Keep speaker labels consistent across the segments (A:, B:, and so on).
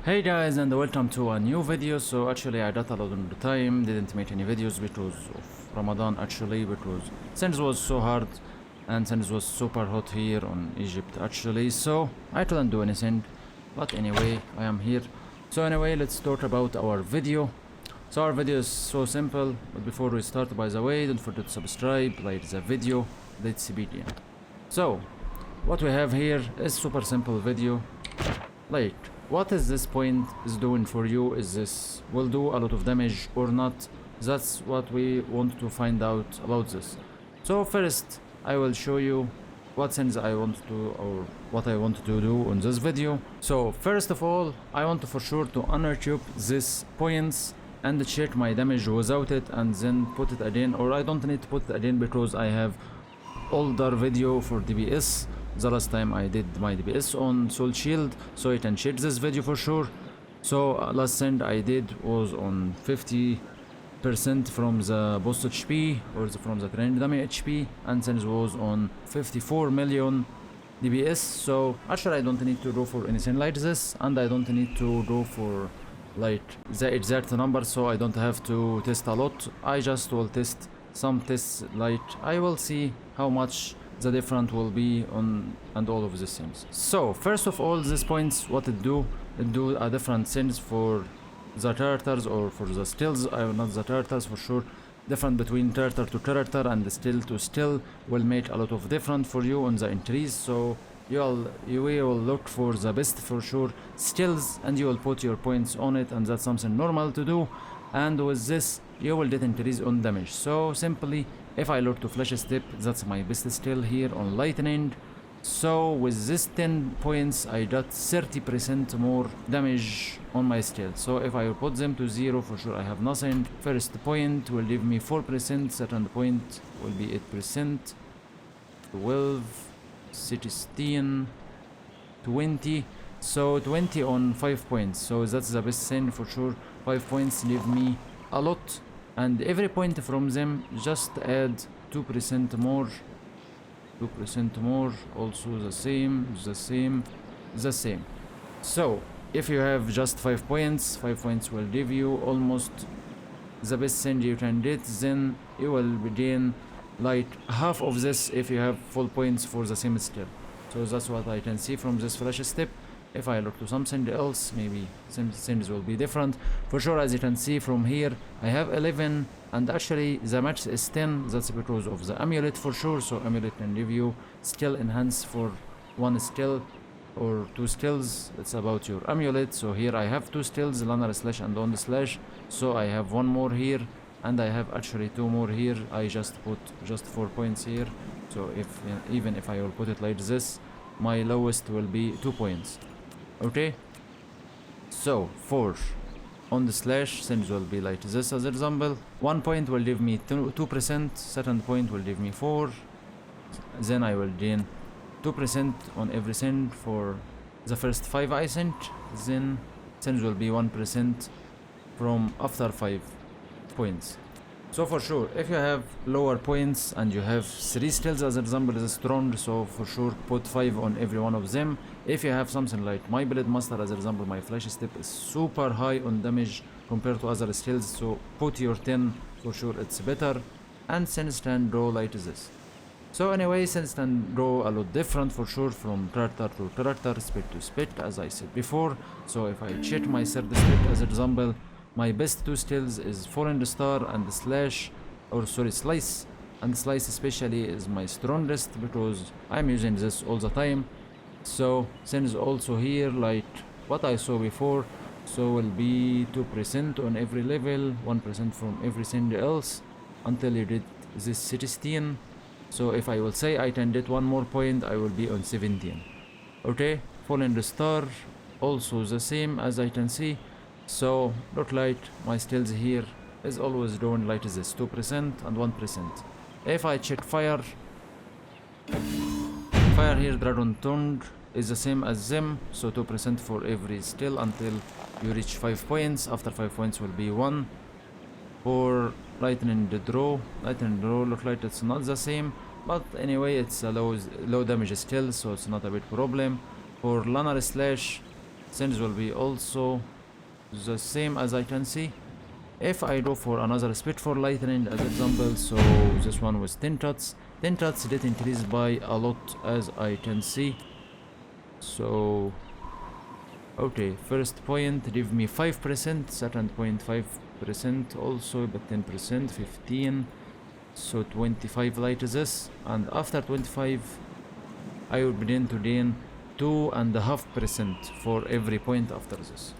A: Hey guys, and welcome to a new video. So actually I got a lot of time, didn't make any videos because of Ramadan actually, because since it was so hard and since it was super hot here on Egypt actually, so I couldn't do anything. But anyway, I am here. So anyway, let's talk about our video. So our video is so simple, but before we start, by the way, don't forget to subscribe, like the video. Let's begin. So what we have here is super simple video. Like, what is this point is doing for you? Is this will do a lot of damage or not? That's what we want to find out about this. So first I will show you what things I want to or what I want to do on this video. So first of all, I want to for sure to unequip these points and check my damage without it and then put it again, or I don't need to put it again because I have older video for DPS. The last time I did my DPS on Soul Shield, so you can check this video for sure. So last thing I did was on 50% from the boss HP or from the trained dummy HP, and then it was on 54 million DPS. So actually I don't need to go for anything like this, and I don't need to go for like the exact number, so I don't have to test a lot. I just will test some tests, like I will see how much the different will be on and all of these things. So first of all, these points, what it do a different things for the characters or for the skills. Not the characters for sure, different between character to character and skill to skill will make a lot of difference for you on the entries. So you will look for the best for sure skills and you will put your points on it, and that's something normal to do. And with this you will get increase on damage. So simply, if I look to flash step, that's my best skill here on lightning. So with this 10 points I got 30% more damage on my skill. So if I put them to 0, for sure I have nothing. First point will give me 4%, second point will be 8%, 12, 16, 20. So 20 on 5 points, so that's the best thing for sure. 5 points give me a lot, and every point from them just add 2% more, 2% more, also the same. So if you have just 5 points, 5 points will give you almost the best thing you can get. Then you will begin like half of this if you have full points for the same skill. So that's what I can see from this flash step. If I look to something else, maybe some things will be different. For sure, as you can see from here, I have 11, and actually the max is 10. That's because of the amulet for sure. So amulet can give you skill enhance for one skill or 2 skills. It's about your amulet. So here I have 2 skills, Lanner slash and on slash. So I have 1 more here, and I have actually 2 more here. I just put just 4 points here. So even if I will put it like this, my lowest will be 2 points. Okay, so 4 on the slash, things will be like this as example. 1 point will give me 2%, second point will give me 4, then I will gain 2% on everything for the first 5 I think, then things will be 1% from after 5 points. So for sure, if you have lower points and you have 3 skills as example is strong, so for sure put 5 on every one of them. If you have something like my blade master as example, my flash step is super high on damage compared to other skills, so put your 10 for sure, it's better. And sense can go like this. So anyway, sense can go a lot different for sure from character to character, speed to speed as I said before. So if I check my third step as example, my best 2 skills is Fallen Star and Slash, or sorry, Slice. And Slice especially is my strongest because I'm using this all the time. So since also here like what I saw before, so will be 2% on every level, 1% from everything else until you get this 16. So if I will say I can get 1 more point, I will be on 17. Okay, Fallen Star also the same as I can see. So look like my skills here is always doing like this, 2% and 1%. If I check fire here, Dragon Tongue is the same as them, so 2% for every skill until you reach 5 points. After 5 points will be 1. For lightning draw look like it's not the same, but anyway it's a low damage skill, so it's not a big problem. For Lanner slash, Since will be also the same as I can see. If I go for another speed for lightning as example, so this one was 10 touch. 10 touch did increase by a lot as I can see. So okay, first point give me 5%, second point 5% also, but 10%, 15, so 25 like this, and after 25 I will begin to gain 2.5% for every point after this.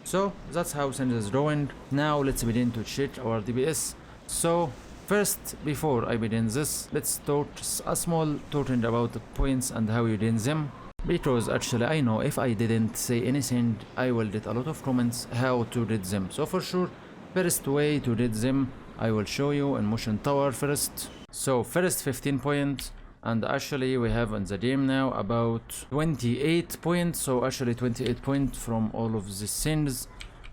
A: So that's how Singe is drawing. Now let's begin to check our DPS. So first, before I begin this, let's talk a small talking about the points and how you gain them, because actually I know if I didn't say anything I will get a lot of comments how to get them. So for sure, first way to get them I will show you in motion tower first. So first 15 points, and actually we have in the game now about 28 points, so actually 28 points from all of these things.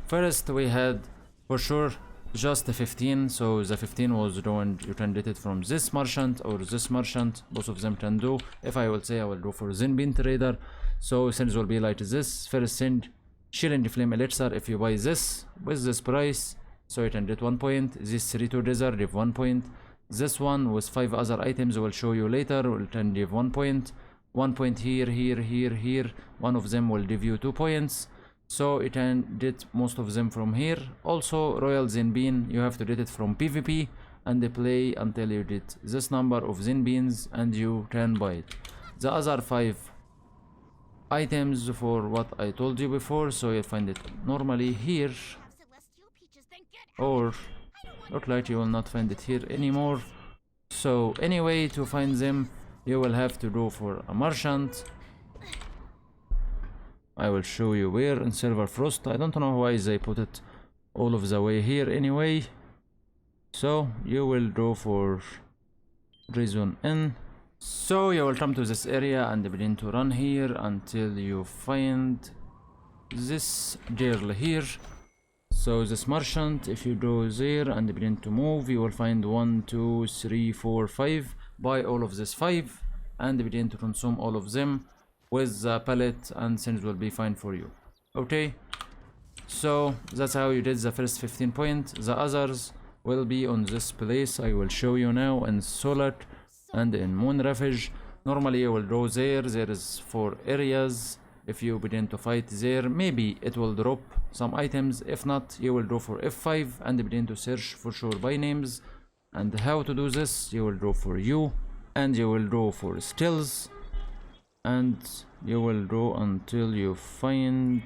A: First we had for sure just 15, so the 15 was doing, you can get it from this merchant or this merchant, both of them can do. If I will say I will go for Zenbin trader, so things will be like this. First thing, Shilling Flame Elixir, if you buy this with this price, so you can get 1 point. This 3 together give 1 point. This one with 5 other items will show you later will can give 1 point. 1 point here, here, here, here. One of them will give you 2 points. So you can get most of them from here. Also Royal Zenbin, you have to get it from PvP and play until you get this number of Zenbins and you can buy it. The other 5 items for what I told you before, so you'll find it normally here, or look like you will not find it here anymore. So anyway, to find them you will have to go for a merchant. I will show you where in Silver Frost. I don't know why they put it all of the way here anyway. So you will go for Reason Inn. So you will come to this area and begin to run here until you find this girl here. So this merchant, if you go there and begin to move, you will find 1, 2, 3, 4, 5. Buy all of this 5 and begin to consume all of them with the pallet and things will be fine for you. Okay, so that's how you did the first 15 points. The others will be on this place. I will show you now in Solar and in Moon Refuge. Normally you will go there. There is 4 areas. If you begin to fight there, maybe it will drop some items. If not, you will go for F5 and begin to search for sure by names. And how to do this, you will go for U and you will go for skills and you will go until you find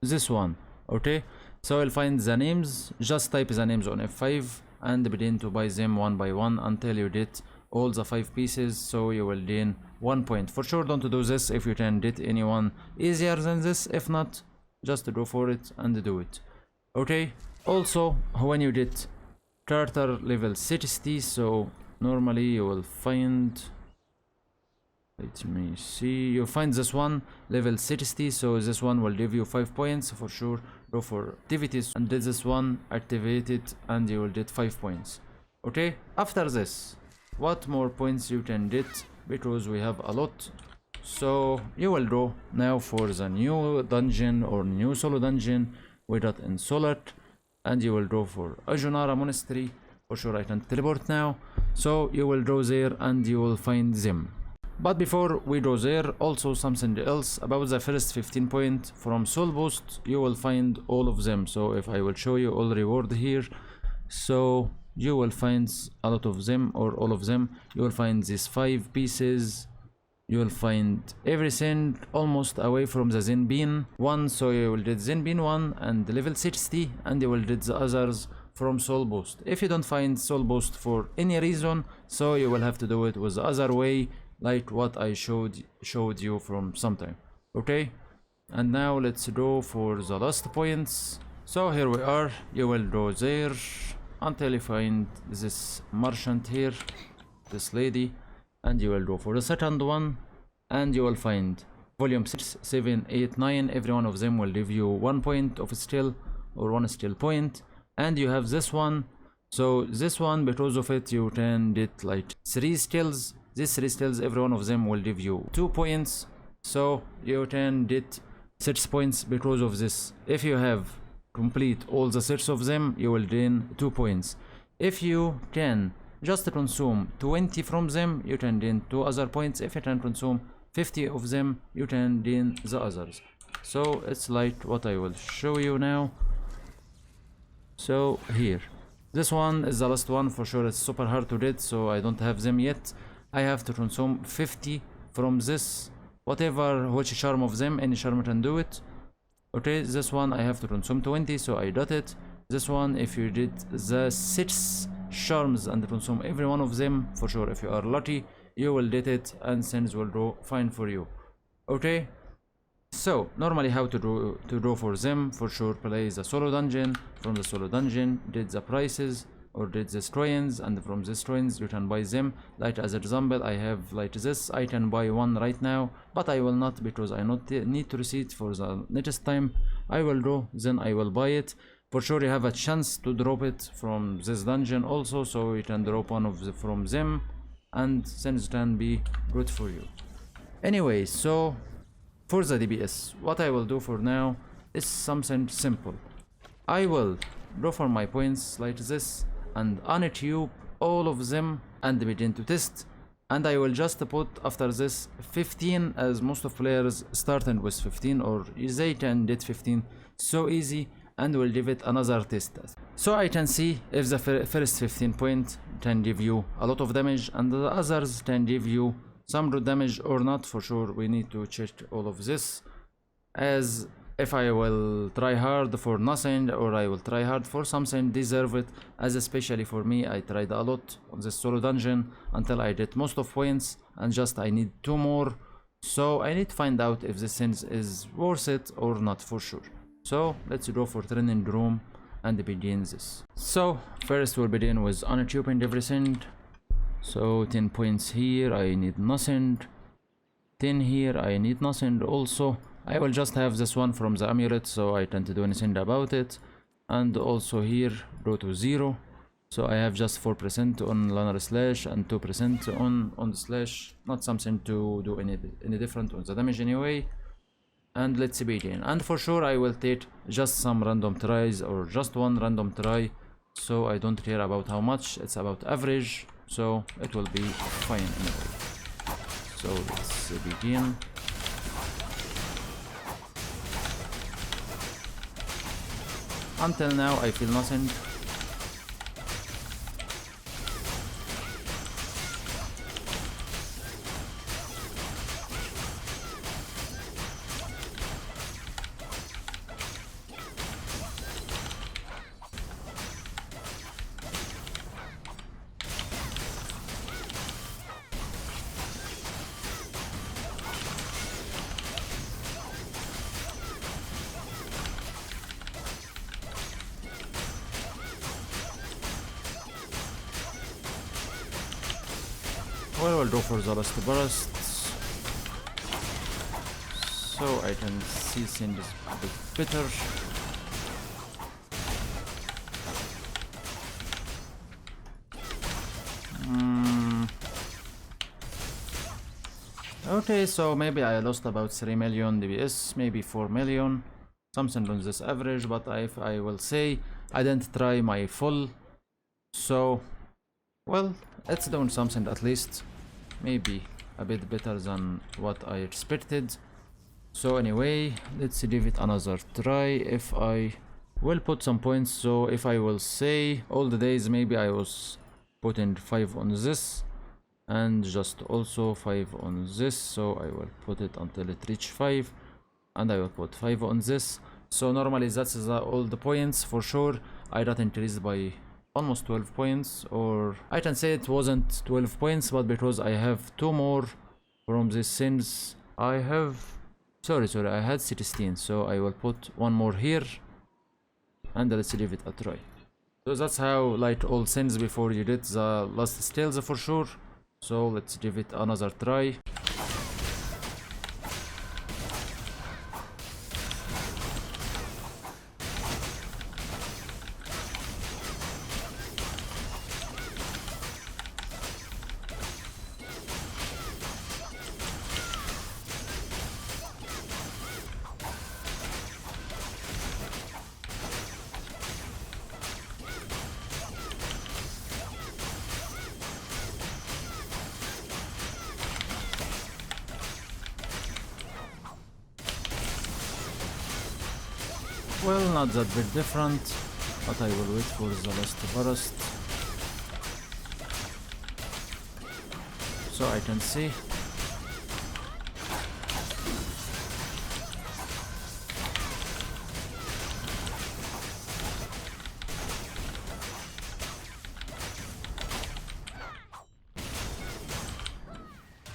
A: this one. Okay, so you'll find the names. Just type the names on F5 and begin to buy them one by one until you get all the 5 pieces, so you will gain 1 point. For sure don't do this if you can get anyone easier than this. If not, just go for it and do it. Okay, also when you get character level 60, so normally you will find, let me see, you find this one level 60, so this one will give you 5 points. For sure go for activities and get this one activated and you will get 5 points. Okay, after this, what more points you can get, because we have a lot. So you will go now for the new dungeon or new solo dungeon we got in Solar, and you will go for Ajonara Monastery. For sure I can teleport now, so you will go there and you will find them. But before we go there, also something else about the first 15 points from Soul Boost, you will find all of them. So if I will show you all reward here, so you will find a lot of them or all of them. You will find these 5 pieces. You will find everything almost away from the Zenbin 1, so you will get Zenbin 1 and level 60, and you will get the others from Soul Boost. If you don't find Soul Boost for any reason, so you will have to do it with the other way, like what I showed you from sometime. Okay, and now let's go for the last points. So here we are. You will go there until you find this merchant here, this lady, and you will go for the second one and you will find volume 6, 7, 8, 9. Every one of them will give you 1 point of skill or 1 skill point. And you have this one, so this one, because of it you can get like 3 skills. These 3 skills, every one of them will give you 2 points, so you can get 6 points because of this. If you have complete all the 6 of them, you will gain 2 points. If you can just consume 20 from them, you can gain 2 other points. If you can consume 50 of them, you can gain the others. So it's like what I will show you now. So here, this one is the last one for sure. It's super hard to get, so I don't have them yet. I have to consume 50 from this, whatever, which charm of them, any charm can do it. Okay, this one I have to consume 20, so I got it. This one, if you did the 6 charms and consume every one of them, for sure, if you are lucky, you will get it and things will go fine for you. Okay, so normally how to go for them, for sure, play the solo dungeon. From the solo dungeon, did the prices or did the coins, and from these coins you can buy them. Like as example, I have like this, I can buy one right now, but I will not, because I not need to receipt for the next time I will go, then I will buy it. For sure you have a chance to drop it from this dungeon also, so you can drop one of from them and things can be good for you. Anyway, so for the DPS, what I will do for now is something simple. I will go for my points like this and untube all of them and begin to test, and I will just put after this 15, as most of players starting with 15, or they can get 15 so easy, and will give it another test. So I can see if the first 15 point can give you a lot of damage and the others can give you some good damage or not. For sure we need to check all of this, as if I will try hard for nothing or I will try hard for something, deserve it. As especially for me, I tried a lot on this solo dungeon until I did most of points and just I need 2 more, so I need to find out if this thing is worth it or not for sure. So let's go for training room and begin this. So first we'll begin with untubing everything. So 10 points here, I need nothing. 10 here, I need nothing also. I will just have this one from the amulet, so I can't do anything about it. And also here, go to 0. So I have just 4% on Lunar Slash and 2% on the Slash. Not something to do any different on the damage anyway. And let's begin. And for sure I will take just some random tries, or just one random try. So I don't care about how much, it's about average. So it will be fine anyway. So let's begin. Until now I feel nothing. Well, we'll go for the last bursts, so I can see things a bit better. Okay, so maybe I lost about 3 million DPS, maybe 4 million, something on this average, but I will say I didn't try my full, so well, it's doing something at least, maybe a bit better than what I expected. So anyway, let's give it another try. If I will put some points, so if I will say all the days, maybe I was putting 5 on this and just also 5 on this, so I will put it until it reach 5, and I will put 5 on this. So normally that's all the points. For sure I got increased by almost 12 points, or I can say it wasn't 12 points, but because I have 2 more from this things, I have sorry I had 16, so I will put 1 more here and let's give it a try. So that's how, like all things before you did the last skills for sure. So let's give it another try. Well, not that bit different, but I will wait for the last burst so I can see.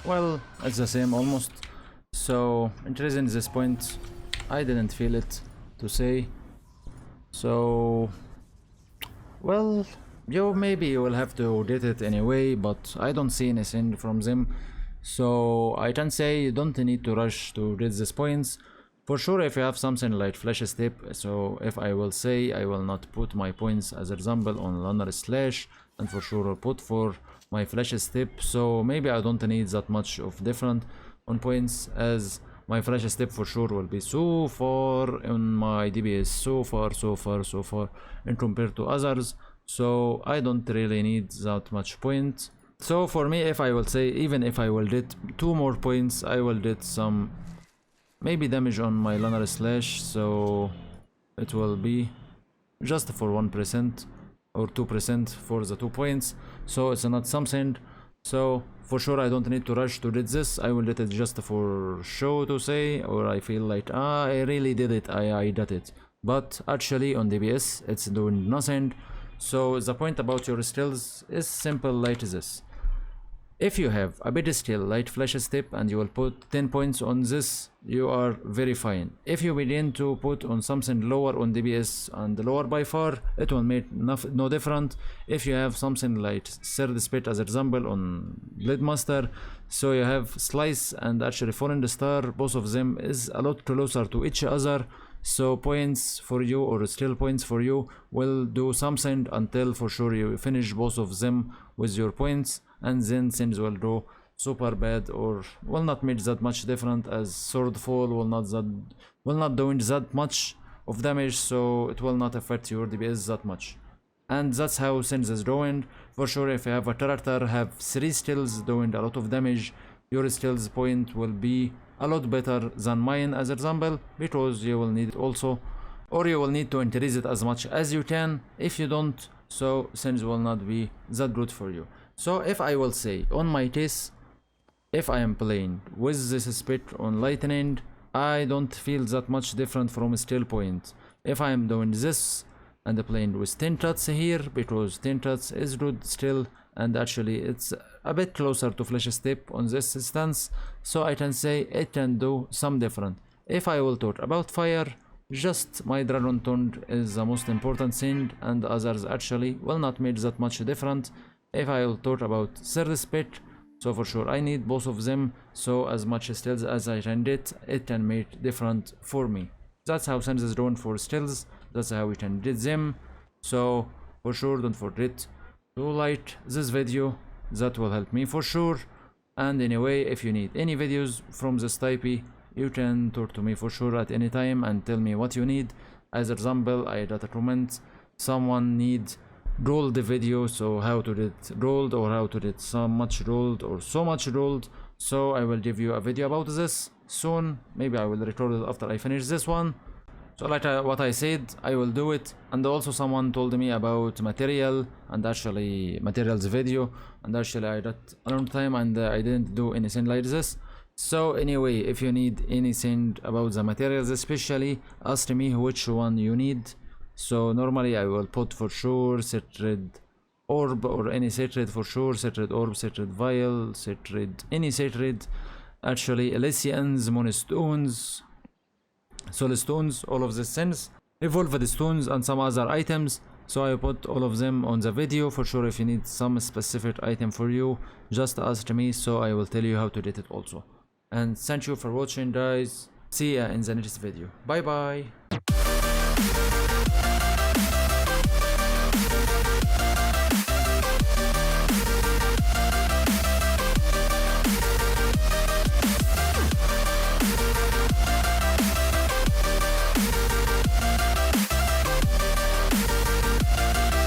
A: Well, it's the same almost. So increasing this point, I didn't feel it to say. So, well, maybe you will have to did it anyway, but I don't see anything from them. So I can say you don't need to rush to reach these points. For sure, if you have something like flash step, so if I will say I will not put my points as example on lunar slash, and for sure I'll put for my flash step, so maybe I don't need that much of different on points, as my flash step for sure will be so far in my DPS, so far and compared to others, so I don't really need that much point. So for me, if I will say, even if I will get 2 more points, I will get some maybe damage on my lunar slash, so it will be just for 1% or 2% for the 2 points, so it's not something. So for sure I don't need to rush to did this. I will did it just for show to say, or I feel like I really did it, I did it, but actually on DPS it's doing nothing. So the point about your skills is simple like this. If you have a bit skill like flash step and you will put 10 points on this, you are very fine. If you begin to put on something lower on DPS and lower by far, it will make no different. If you have something like third speed as example on Blade Master, so you have slice and actually fallen star, both of them is a lot closer to each other, so points for you or skill points for you will do something until for sure you finish both of them with your points, and then things will go super bad or will not make that much different, as sword fall will not doing that much of damage, so it will not affect your DPS that much. And that's how things is going. For sure, if you have a character have 3 skills doing a lot of damage, your skills point will be a lot better than mine as example, because you will need it also, or you will need to increase it as much as you can. If you don't, so things will not be that good for you. So if I will say on my case, if I am playing with this speed on lightning, I don't feel that much different from skill point. If I am doing this and playing with 10 shots here, because 10 shots is good still, and actually it's a bit closer to flash step on this stance, so I can say it can do some different. If I will talk about fire, just my dragon tongue is the most important thing, and others actually will not make that much different. If I will talk about third speed, so for sure I need both of them, so as much skills as I can get, it can make different for me. That's how things is doing for skills, that's how we can get them. So for sure don't forget to like this video, that will help me for sure. And anyway, if you need any videos from this type, you can talk to me for sure at any time and tell me what you need. As example, I got a comment, someone needs gold video, so how to get gold, or how to get so much gold or so much gold, so I will give you a video about this soon. Maybe I will record it after I finish this one. So like what I said, I will do it. And also someone told me about material, and actually materials video, and actually I got a long time and I didn't do anything like this. So anyway, if you need anything about the materials especially, ask me which one you need. So normally I will put for sure sacred orb, or any sacred for sure, sacred orb, sacred vial, sacred, any sacred, actually Elysians, moonstones, soul stones, all of these things, evolved stones and some other items. So I put all of them on the video. For sure if you need some specific item for you, just ask me, so I will tell you how to get it also. And thank you for watching guys, see ya in the next video, bye bye.